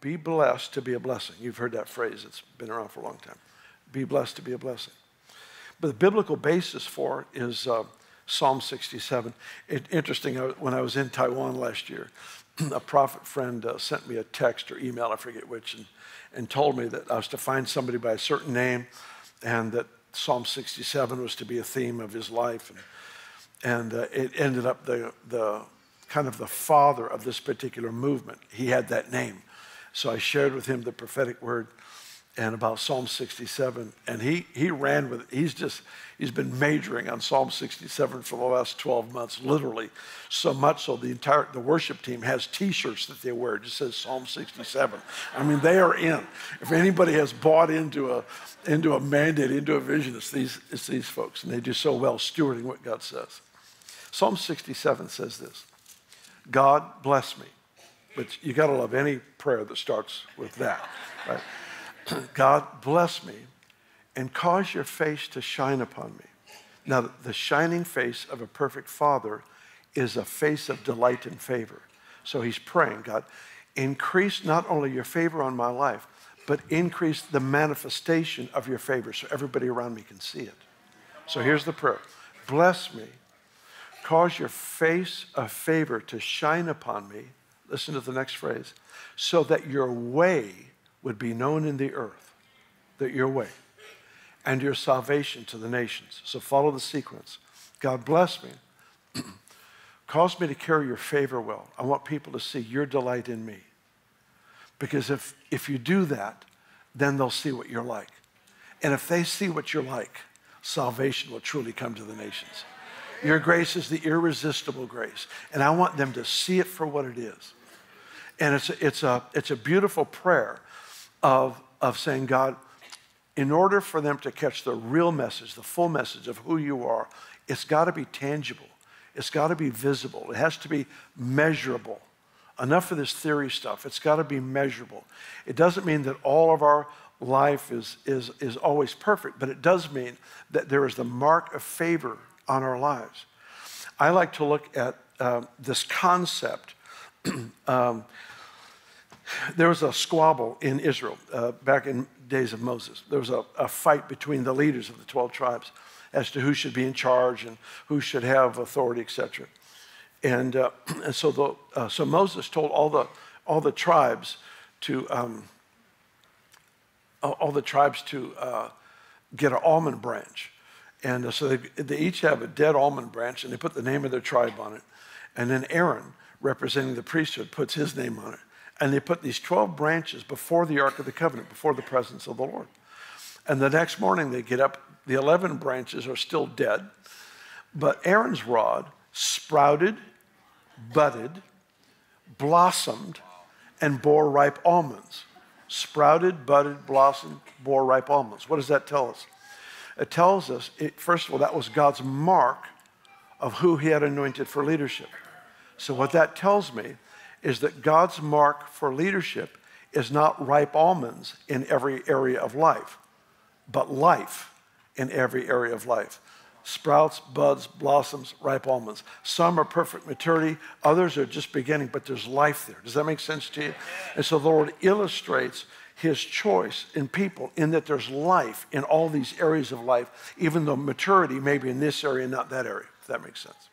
Be blessed to be a blessing. You've heard that phrase. It's been around for a long time. Be blessed to be a blessing. But the biblical basis for it is Psalm 67. Interesting, when I was in Taiwan last year, a prophet friend sent me a text or email, I forget which, and told me that I was to find somebody by a certain name and that Psalm 67 was to be a theme of his life. And it ended up the kind of the father of this particular movement. He had that name. So I shared with him the prophetic word and about Psalm 67, and he ran with it. He's been majoring on Psalm 67 for the last 12 months, literally, so much so the worship team has T-shirts that they wear. It just says Psalm 67. I mean, they are in. If anybody has bought into a mandate, into a vision, it's these folks, and they do so well stewarding what God says. Psalm 67 says this: God bless me. But you got to love any prayer that starts with that, right? God bless me and cause your face to shine upon me. Now, the shining face of a perfect father is a face of delight and favor. So he's praying, God, increase not only your favor on my life, but increase the manifestation of your favor so everybody around me can see it. So here's the prayer. Bless me, cause your face of favor to shine upon me. Listen to the next phrase. So that your way would be known in the earth, that your way, and your salvation to the nations. So follow the sequence. God bless me. Cause me to carry your favor well. I want people to see your delight in me. Because if you do that, then they'll see what you're like. And if they see what you're like, salvation will truly come to the nations. Your grace is the irresistible grace. And I want them to see it for what it is. And it's a beautiful prayer of saying, God, in order for them to catch the real message, the full message of who you are, it's got to be tangible. It's got to be visible. It has to be measurable. Enough of this theory stuff. It's got to be measurable. It doesn't mean that all of our life is always perfect, but it does mean that there is the mark of favor on our lives. I like to look at this concept. There was a squabble in Israel back in days of Moses. There was a fight between the leaders of the 12 tribes as to who should be in charge and who should have authority, etc. And so Moses told all the tribes to get an almond branch, and so they each have a dead almond branch, and they put the name of their tribe on it, and then Aaron, representing the priesthood, puts his name on it. And they put these 12 branches before the Ark of the Covenant, before the presence of the Lord. And the next morning they get up, the 11 branches are still dead, but Aaron's rod sprouted, budded, blossomed, and bore ripe almonds. Sprouted, budded, blossomed, bore ripe almonds. What does that tell us? It tells us, first of all, that was God's mark of who he had anointed for leadership. So what that tells me is that God's mark for leadership is not ripe almonds in every area of life, but life in every area of life. Sprouts, buds, blossoms, ripe almonds. Some are perfect maturity, others are just beginning, but there's life there. Does that make sense to you? And so the Lord illustrates his choice in people in that there's life in all these areas of life, even though maturity may be in this area and not that area, if that makes sense.